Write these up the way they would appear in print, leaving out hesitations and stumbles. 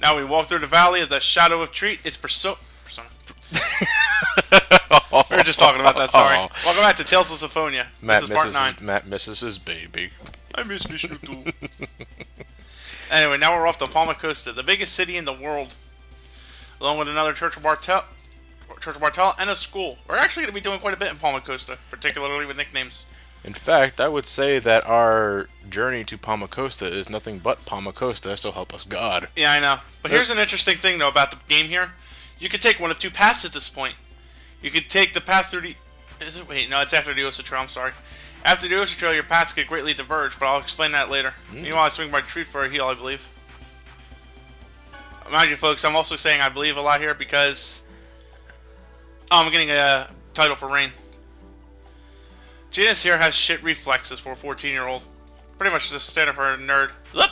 Now we walk through the valley of the shadow of treat. It's Persona. We were just talking about that, sorry. Welcome back to Tales of Symphonia. This is part 9. Matt misses his baby. I miss you too. Anyway, now we're off to Palmacosta, the biggest city in the world. Along with another Church of Bartel, and a school. We're actually going to be doing quite a bit in Palmacosta, particularly with nicknames. In fact, I would say that our journey to Palmacosta is nothing but Palmacosta, so help us God. Yeah, I know. But here's an interesting thing, though, about the game here. You could take one of two paths at this point. You could take the path through the... Wait, no, it's after the Ossa Trail, I'm sorry. After the Ossa Trail, your paths could greatly diverge, but I'll explain that later. Meanwhile, I swing by the tree for a heal, I believe. Mind you, folks, I'm also saying I believe a lot here because... Oh, I'm getting a title for Rain. Genus here has shit reflexes for a 14-year-old. Pretty much just standard for a nerd. Look!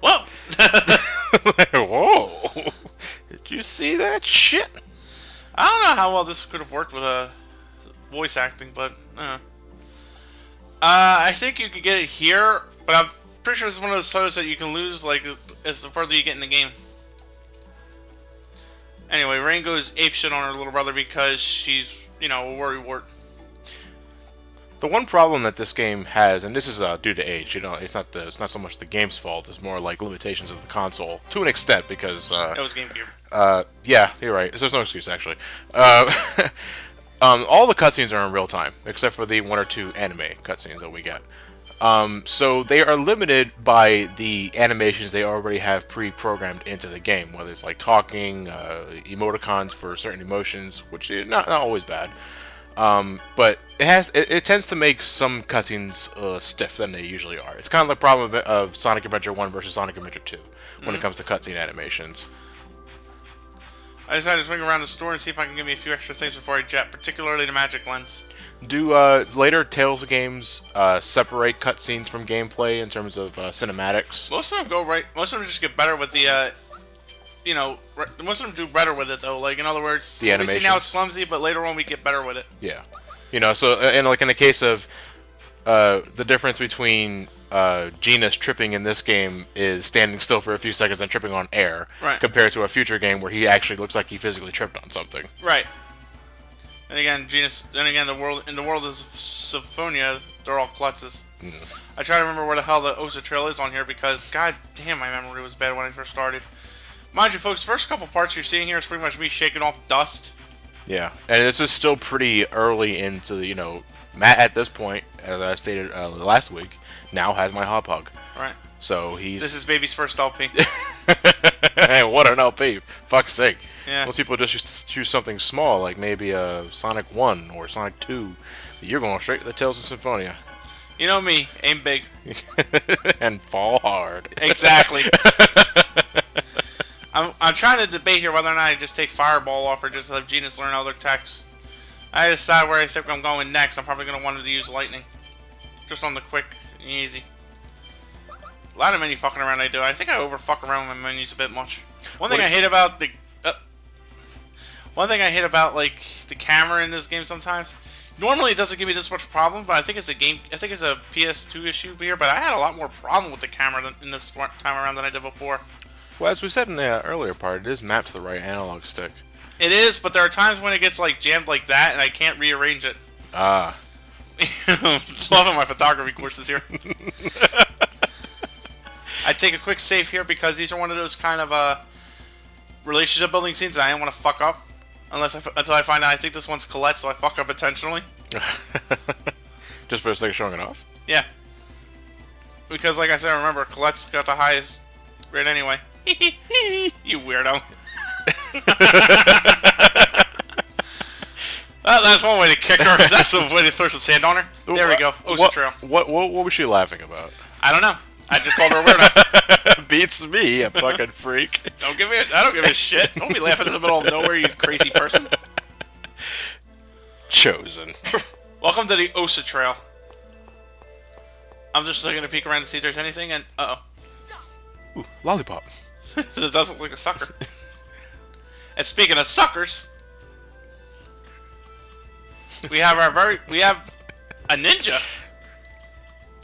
Whoa! Whoa! Did you see that shit? I don't know how well this could have worked with voice acting, but I think you could get it here, but I'm pretty sure this is one of those titles that you can lose like as the further you get in the game. Anyway, Rain goes apeshit on her little brother because she's, you know, a worrywart. The one problem that this game has, and this is due to age, you know, it's not so much the game's fault. It's more like limitations of the console to an extent because it was GameCube. Yeah, you're right. There's no excuse actually. All the cutscenes are in real time except for the 1 or 2 anime cutscenes that we get. So they are limited by the animations they already have pre-programmed into the game, whether it's like talking, emoticons for certain emotions, which is not always bad. But it tends to make some cutscenes stiff than they usually are. It's kind of the problem of Sonic Adventure 1 versus Sonic Adventure 2 when it comes to cutscene animations. I decided to swing around the store and see if I can give me a few extra things before I jet, particularly the magic lens. Do later Tales games separate cutscenes from gameplay in terms of cinematics? Most of them go right. Most of them just get better with the, you know, most of them do better with it though. Like in other words, the animations. We see now it's clumsy, but later on we get better with it. Yeah, you know. So and like in the case of the difference between Genus tripping in this game is standing still for a few seconds and tripping on air, right, compared to a future game where he actually looks like he physically tripped on something. Right. And again, in the world of Symphonia, they're all klutzes. I try to remember where the hell the Ossa Trail is on here because, god damn, my memory was bad when I first started. Mind you, folks, first couple parts you're seeing here is pretty much me shaking off dust. Yeah, and this is still pretty early into the, you know, Matt at this point, as I stated last week, now has my hop hug. Right. So he's... This is baby's first LP. Hey, what an LP. Fuck's sake. Yeah. Most people just choose something small, like maybe a Sonic 1 or Sonic 2. You're going straight to the Tales of Symphonia. You know me, aim big. And fall hard. Exactly. I'm trying to debate here whether or not I just take Fireball off or just have Genus learn other techs. I decide where I think I'm going next. I'm probably going to want to use Lightning. Just on the quick and easy. A lot of menu fucking around I do. I think I over fuck around with my menus a bit much. One thing I hate about like the camera in this game sometimes. Normally it doesn't give me this much problem, but I think it's a PS2 issue here. But I had a lot more problem with the camera in this time around than I did before. Well, as we said in the earlier part, it is mapped to the right analog stick. It is, but there are times when it gets like jammed like that, and I can't rearrange it. Ah. Loving my photography courses here. I take a quick save here because these are one of those kind of relationship building scenes that I don't want to fuck up until I find out I think this one's Colette, so I fuck up intentionally. Just for the sake of showing it off? Yeah. Because like I said, remember, Colette's got the highest rate anyway. You weirdo. That's one way to kick her. That's a way to throw some sand on her. There we go. Ossa Trail. What was she laughing about? I don't know. I just called her a weirdo. Beats me, a fucking freak. I don't give a shit. Don't be laughing in the middle of nowhere, you crazy person. Chosen. Welcome to the Ossa Trail. I'm just looking to peek around to see if there's anything, and Ooh, lollipop. It does look like a sucker. And speaking of suckers, we have a ninja.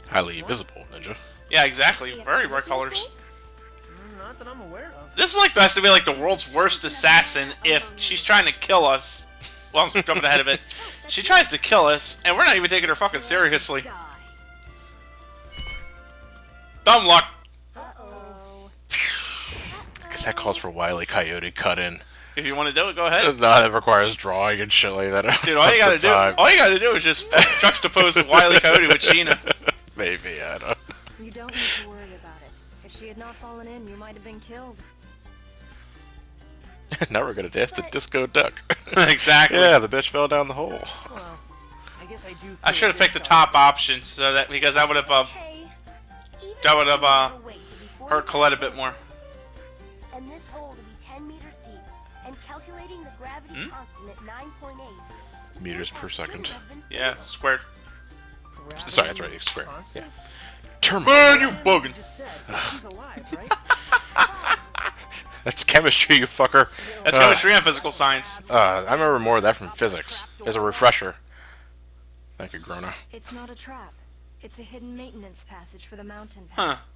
Highly visible ninja. Yeah, exactly. Very bright colors. Not that I'm aware of. This is like has to be like the world's worst assassin if she's trying to kill us. Well, I'm jumping ahead of it. She tries to kill us, and we're not even taking her fucking seriously. Dumb luck. That calls for Wile E. Coyote cut in. If you want to do it, go ahead. No, that requires drawing and shit like that. Dude, all you gotta do is just juxtapose Wile E. Coyote with Sheena. Maybe, I don't. You don't need to worry about it. If she had not fallen in, you might have been killed. Now we're gonna dance the disco duck. Exactly. Yeah, the bitch fell down the hole. Well, I guess I do. I should have picked the top option so that because that would have hurt Colette a bit more. And this hole to be 10 meters deep, and calculating the gravity constant at 9.8 Meters per second. Yeah, squared. Sorry, that's right, square. Yeah. Man, you bugging. Just said she's alive, right? That's chemistry, you fucker. That's chemistry and physical science. I remember more of that from physics. As a refresher. Thank you, Grona. It's not a trap. It's a hidden maintenance passage for the mountain path.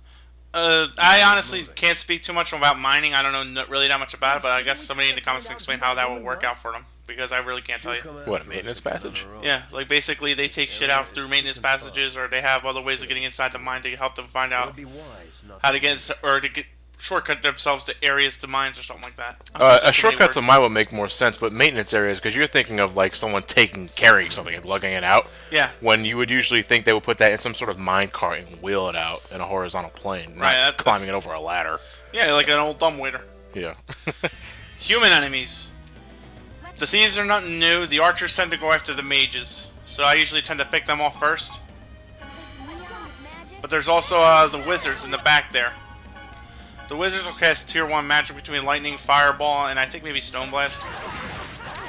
Huh. I honestly can't speak too much about mining. I don't know really that much about it, but I guess somebody in the comments can explain how that will work out for them. Because I really can't tell you. What, a maintenance passage? Yeah, like basically they take shit out through maintenance passages, or they have other ways of getting inside the mine to help them find out how to get shortcut themselves to areas to mines or something like that. A shortcut to mine would make more sense, but maintenance areas, because you're thinking of like someone carrying something and lugging it out. Yeah. When you would usually think they would put that in some sort of mine cart and wheel it out in a horizontal plane, right? Not climbing it over a ladder. Yeah, like an old dumbwaiter. Yeah. Human enemies. The thieves are nothing new. The archers tend to go after the mages, so I usually tend to pick them off first. But there's also the wizards in the back there. The wizards will cast tier 1 magic between lightning, fireball, and I think maybe stone blast.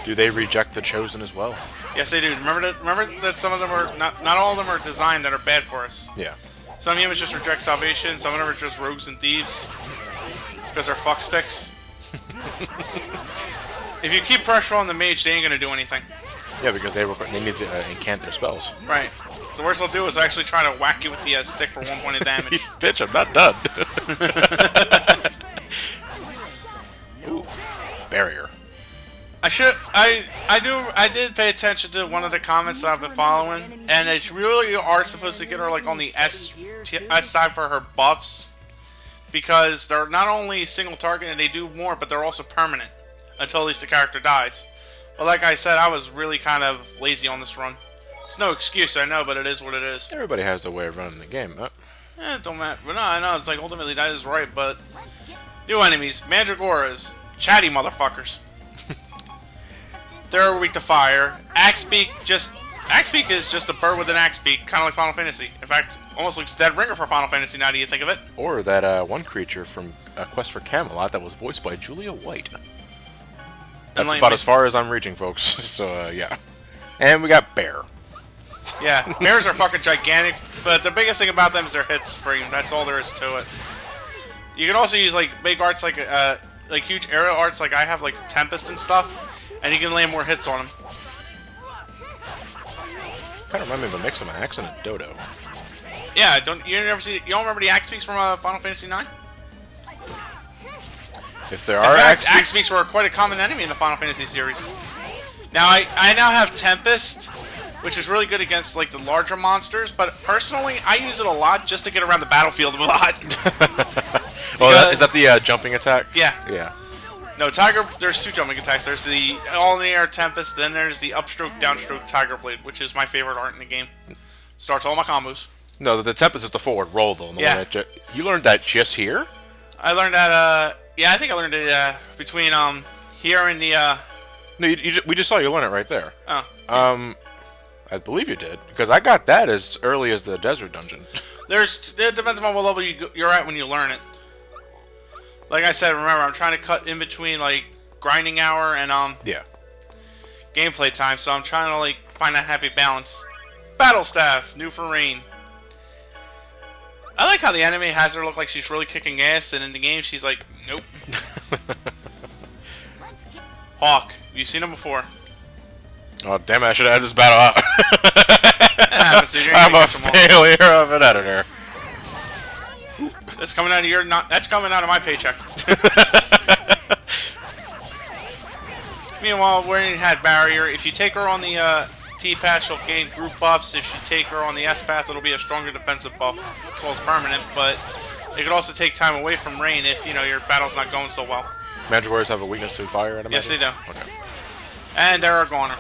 Do they reject the chosen as well? Yes, they do. Remember that some of them are not all of them are designed that are bad for us. Yeah. Some humans just reject salvation. Some of them are just rogues and thieves because they're fucksticks. If you keep pressure on the mage, they ain't gonna do anything. Yeah, because they need to incant their spells. Right. The worst they'll do is actually try to whack you with the stick for 1 point of damage. Bitch, I'm not done. Ooh, barrier. I did pay attention to one of the comments that I've been following, and it's really are supposed to get her like on the S side for her buffs, because they're not only single target and they do more, but they're also permanent until at least the character dies. But like I said, I was really kind of lazy on this run. It's no excuse, I know, but it is what it is. Everybody has their way of running the game, huh? It don't matter. But no, I know, it's like ultimately that is right, but... New enemies, Mandragoras, chatty motherfuckers. They're weak to fire. Axebeak is just a bird with an axe beak, kind of like Final Fantasy. In fact, almost looks dead ringer for Final Fantasy now, do you think of it? Or that one creature from Quest for Camelot that was voiced by Julia White. That's about as far as I'm reaching, folks. So, yeah. And we got Bear. Yeah, bears are fucking gigantic, but the biggest thing about them is their hit stream. That's all there is to it. You can also use like big arts like huge aerial arts like I have like Tempest and stuff, and you can land more hits on them. Kind of remind me of a mix of an axe and a dodo. Yeah, you don't remember the axe beaks from Final Fantasy IX? If there are axe beaks were quite a common enemy in the Final Fantasy series. Now I now have Tempest, which is really good against like the larger monsters, but personally I use it a lot just to get around the battlefield a lot. Well, is that the jumping attack? Yeah. Yeah. No, Tiger. There's 2 jumping attacks. There's the all-in-the-air Tempest, then there's the upstroke, downstroke Tiger Blade, which is my favorite art in the game. Starts all my combos. No, the Tempest is the forward roll, though. Yeah. You learned that just here? I learned that. Yeah, I think I learned it between here and the. No, we just saw you learn it right there. Oh. I believe you did, because I got that as early as the desert dungeon. It depends on what level you're at when you learn it. Like I said, remember I'm trying to cut in between like grinding hour and yeah, gameplay time, so I'm trying to like find that happy balance. Battle staff, new for rain. I like how the anime has her look like she's really kicking ass, and in the game she's like, nope. Hawk, you've seen him before. Oh damn it! I should have had this battle out. I'm a failure of an editor. That's coming out of that's coming out of my paycheck. Meanwhile, when you had Barrier, if you take her on the T-path, she'll gain group buffs. If you take her on the S-path, it'll be a stronger defensive buff. As well as permanent, but it could also take time away from rain if, you know, your battle's not going so well. Magic Warriors have a weakness to fire, I imagine? Yes, they do. Okay. And they're a goner.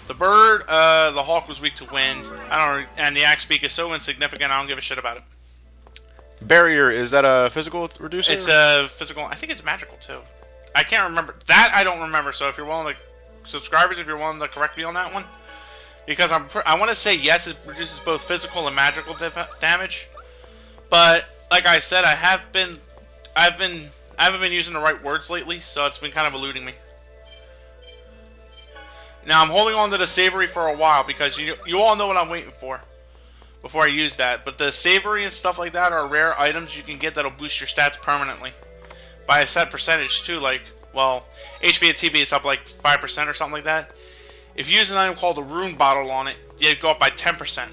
The bird, the hawk was weak to wind. I don't know, and the axe beak is so insignificant, I don't give a shit about it. Barrier, is that a physical reducer? It's a physical, I think it's magical too. I can't remember. That I don't remember, so if you're willing to, subscribers, if you're willing to correct me on that one. Because I want to say yes, it reduces both physical and magical damage. But, like I said, I haven't been using the right words lately, so it's been kind of eluding me. Now, I'm holding on to the Savory for a while, because you all know what I'm waiting for before I use that. But the Savory and stuff like that are rare items you can get that'll boost your stats permanently. By a set percentage, too, like, well, HP and TB is up like 5% or something like that. If you use an item called a Rune Bottle on it, you go up by 10%. And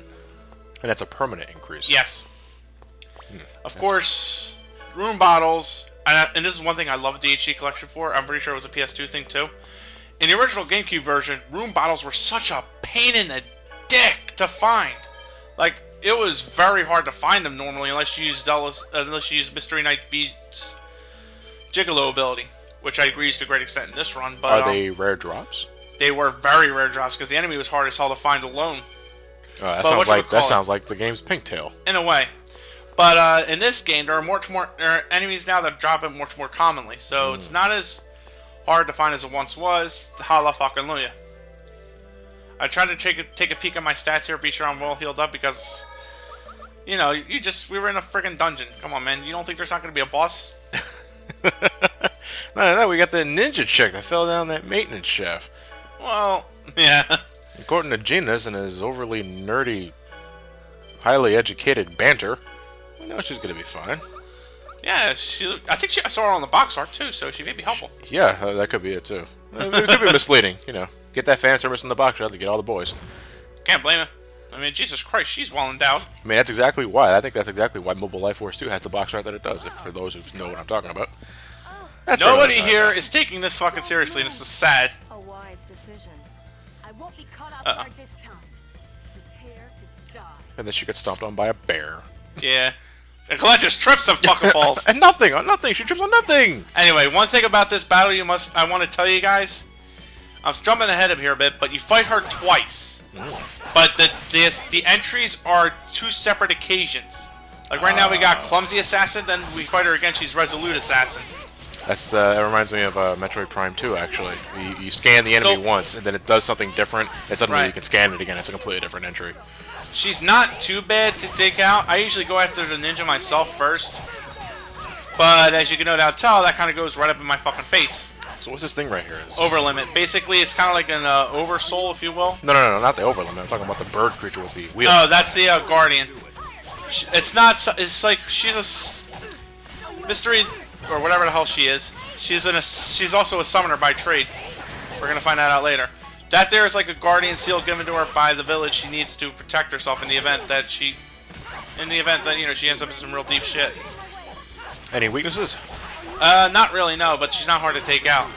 that's a permanent increase. Yes. Of course, Rune Bottles, and this is one thing I love the HD collection for, I'm pretty sure it was a PS2 thing, too. In the original GameCube version, Rune Bottles were such a pain in the dick to find. Like, it was very hard to find them normally, unless you use Mystery Knight Beast's Gigolo ability, which I agree is to a great extent in this run. But are they rare drops? They were very rare drops because the enemy was hard as hell to find alone. That sounds like the game's Pinktail. In a way, but in this game there are enemies now that drop it much more commonly, so it's not as hard to find as it once was. Holla fucking Luya. I tried to take a peek at my stats here, be sure I'm well healed up because, you know, we were in a friggin' dungeon. Come on, man, you don't think there's not gonna be a boss? No, we got the ninja chick that fell down that maintenance shaft. Well, yeah. According to Gina's and his overly nerdy, highly educated banter, we know she's gonna be fine. Yeah, I think I saw her on the box art too, so she may be helpful. Yeah, that could be it too. It could be misleading, you know. Get that fan service in the box art to get all the boys. Can't blame her. I mean, Jesus Christ, she's well endowed. I mean, that's exactly why. I think that's exactly why Mobile Life Force 2 has the box art that it does, for those who know what I'm talking about. Nobody here is taking this fucking seriously, and this is sad. A wise decision. I won't be caught off guard this time. Prepare to die. And then she gets stomped on by a bear. Yeah. And Colette just trips and fucking falls. And nothing, on nothing. She trips on nothing. Anyway, one thing about this battle I want to tell you guys. I'm jumping ahead of here a bit, but you fight her twice. But the entries are two separate occasions. Like right now we got Clumsy Assassin, then we fight her again, she's Resolute Assassin. That reminds me of Metroid Prime 2, actually. You scan the enemy once, and then it does something different, and suddenly you can scan it again. It's a completely different entry. She's not too bad to take out. I usually go after the ninja myself first. But as you can no doubt tell, that kind of goes right up in my fucking face. So what's this thing right here? Overlimit. Basically, it's kind of like an oversoul, if you will. No, not the overlimit. I'm talking about the bird creature with the wheel. Oh, that's the guardian. It's not. It's like she's a mystery or whatever the hell she is. She's also a summoner by trade. We're gonna find that out later. That there is like a guardian seal given to her by the village. She needs to protect herself in the event that she ends up in some real deep shit. Any weaknesses? Not really, no, but she's not hard to take out.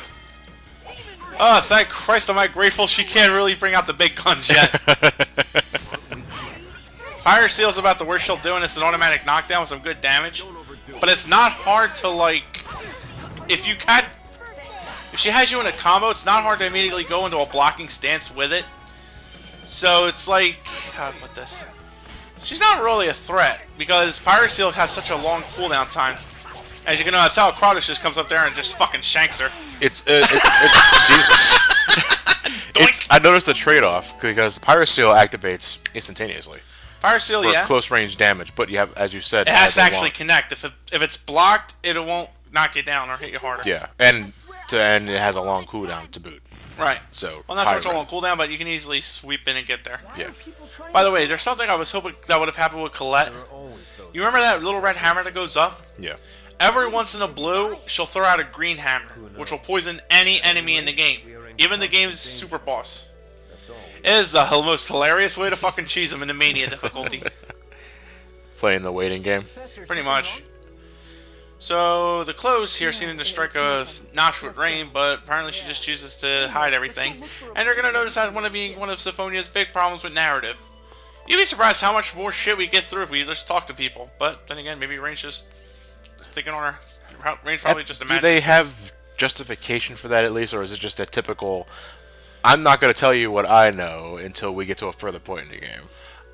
Oh, thank Christ, am I grateful she can't really bring out the big guns yet. Fire Seal's about the worst she'll do, and it's an automatic knockdown with some good damage. But it's not hard to, like... If she has you in a combo, it's not hard to immediately go into a blocking stance with it. So it's like... How do I put this? She's not really a threat, because Fire Seal has such a long cooldown time. As you can tell, Kratos just comes up there and just fucking shanks her. It's Jesus. I noticed the trade-off because Pyro Seal activates instantaneously. Fire Seal, for yeah. close range damage, but you have, as you said, it has to actually connect. If it's blocked, it won't knock you down or hit you harder. Yeah, and it has a long cooldown to boot. Right. So well, not so much a long cooldown, but you can easily sweep in and get there. Yeah. By the way, there's something I was hoping that would have happened with Colette. You remember that little red hammer that goes up? Yeah. Every once in a blue, she'll throw out a green hammer, which will poison any enemy in the game, even the game's super boss. It is the most hilarious way to fucking cheese him in the Mania difficulty. Playing the waiting game. Pretty much. So the clothes here seem to strike a notch with rain, but apparently she just chooses to hide everything. And they're gonna notice that being one of Symphonia's big problems with narrative. You'd be surprised how much more shit we get through if we just talk to people. But then again, maybe Rain's just thinking on her. Rain's probably just imagining. Do they have justification for that at least, or is it just a typical, I'm not going to tell you what I know until we get to a further point in the game?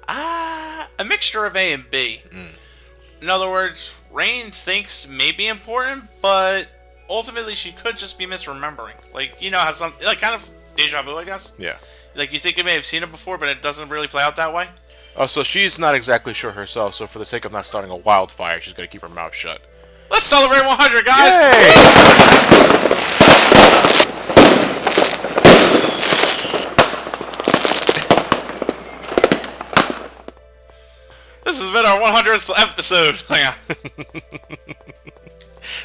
A mixture of A and B. In other words, Rain thinks may be important, but ultimately she could just be misremembering. Like, you know how some, like, kind of deja vu, I guess? Yeah. Like, you think you may have seen it before, but it doesn't really play out that way? Oh, so she's not exactly sure herself, so for the sake of not starting a wildfire, she's going to keep her mouth shut. Let's celebrate 100, guys! This has been our 100th episode. Hang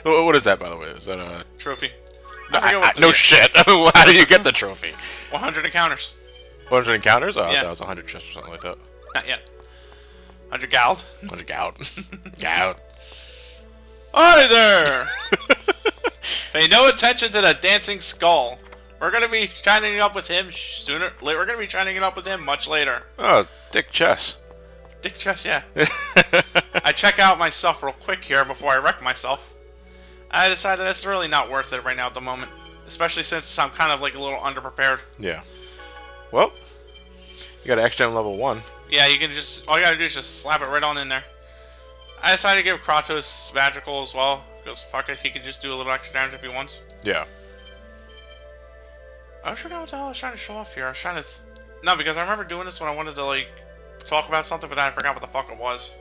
on. What is that, by the way? Is that a Trophy. no shit. How did you get the trophy? 100 encounters. 100 encounters? Oh, I Yeah. thought it was 100 chests or something like that. Not yet. 100 gald. 100 gout. Gout. Hi there! Pay no attention to the dancing skull. We're gonna be shining it up with him sooner. We're gonna be shining it up with him much later. Oh, Dick Chess. Dick chest, yeah. I check out myself real quick here before I wreck myself. I decided it's really not worth it right now at the moment, especially since I'm kind of like a little underprepared. Yeah. Well, you got X-Gem level 1. Yeah, you can just, all you gotta do is just slap it right on in there. I decided to give Kratos magical as well, because fuck it, he can just do a little extra damage if he wants. Yeah. I forgot what the hell I was trying to show off here. I was trying to, no, because I remember doing this when I wanted to like talk about something, but then I forgot what the fuck it was.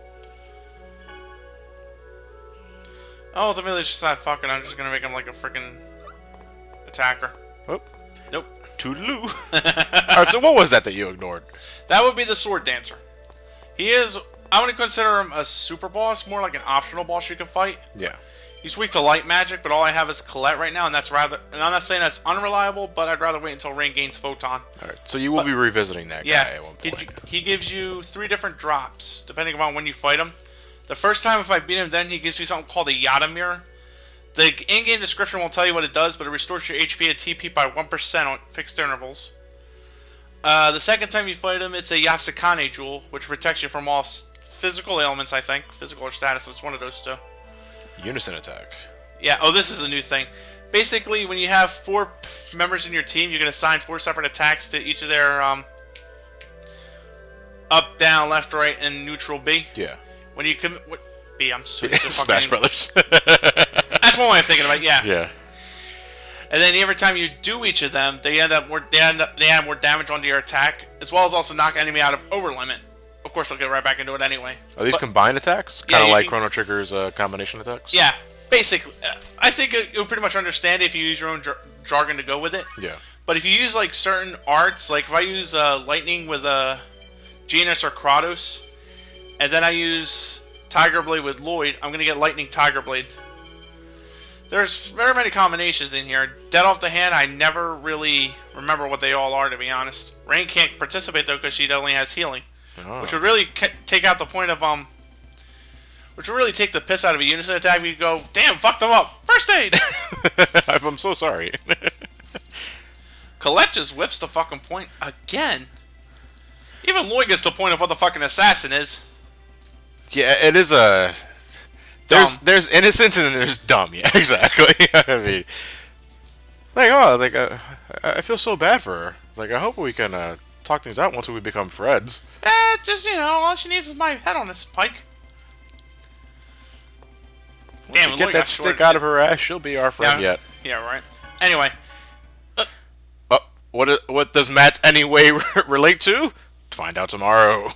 Ultimately, it's just not fucking. I'm just gonna make him like a freaking attacker. Oh. Nope. Toodaloo. Alright, so what was that you ignored? That would be the sword dancer. He is. I wouldn't consider him a super boss. More like an optional boss you can fight. Yeah. He's weak to light magic, but all I have is Colette right now, and that's rather. And I'm not saying that's unreliable, but I'd rather wait until Rain gains Photon. Alright, so you will be revisiting that guy at one point. He gives you 3 different drops, depending on when you fight him. The first time, if I beat him, then he gives you something called a Yada Mirror. The in-game description won't tell you what it does, but it restores your HP and TP by 1% on fixed intervals. The second time you fight him, it's a Yasukane Jewel, which protects you from all physical ailments, I think. Physical or status, it's one of those two. Unison attack. Yeah, oh, this is a new thing. Basically, when you have 4 members in your team, you can assign 4 separate attacks to each of their up, down, left, right, and neutral B. Yeah. When you come... B, I'm so Smash Brothers. That's one way of thinking about it, yeah. Yeah. And then every time you do each of them, they add more damage onto your attack, as well as also knock enemy out of over limit. Of course, they'll get right back into it anyway. Are these combined attacks? Yeah, Kind of you like can- Chrono Trigger's combination attacks? Yeah, basically. I think you'll pretty much understand it if you use your own jargon to go with it. Yeah. But if you use like certain arts, like if I use lightning with Genus or Kratos, and then I use Tiger Blade with Lloyd, I'm gonna get Lightning Tiger Blade. There's very many combinations in here. Dead off the hand, I never really remember what they all are, to be honest. Rain can't participate though because she only has healing, which would really take out the point of which would really take the piss out of a unison attack. You go, damn, fucked them up. First aid. I'm so sorry. Colette just whips the fucking point again. Even Lloyd gets the point of what the fucking assassin is. Yeah, it is a... There's innocence and then there's dumb. Yeah, exactly. I mean... Like, oh, like, I feel so bad for her. Like, I hope we can talk things out once we become friends. Just, you know, all she needs is my head on this pike. Damn, Once you get that stick out of her ass, she'll be our friend yet. Yeah, right. Anyway. What does Matt's anyway relate to? Find out tomorrow.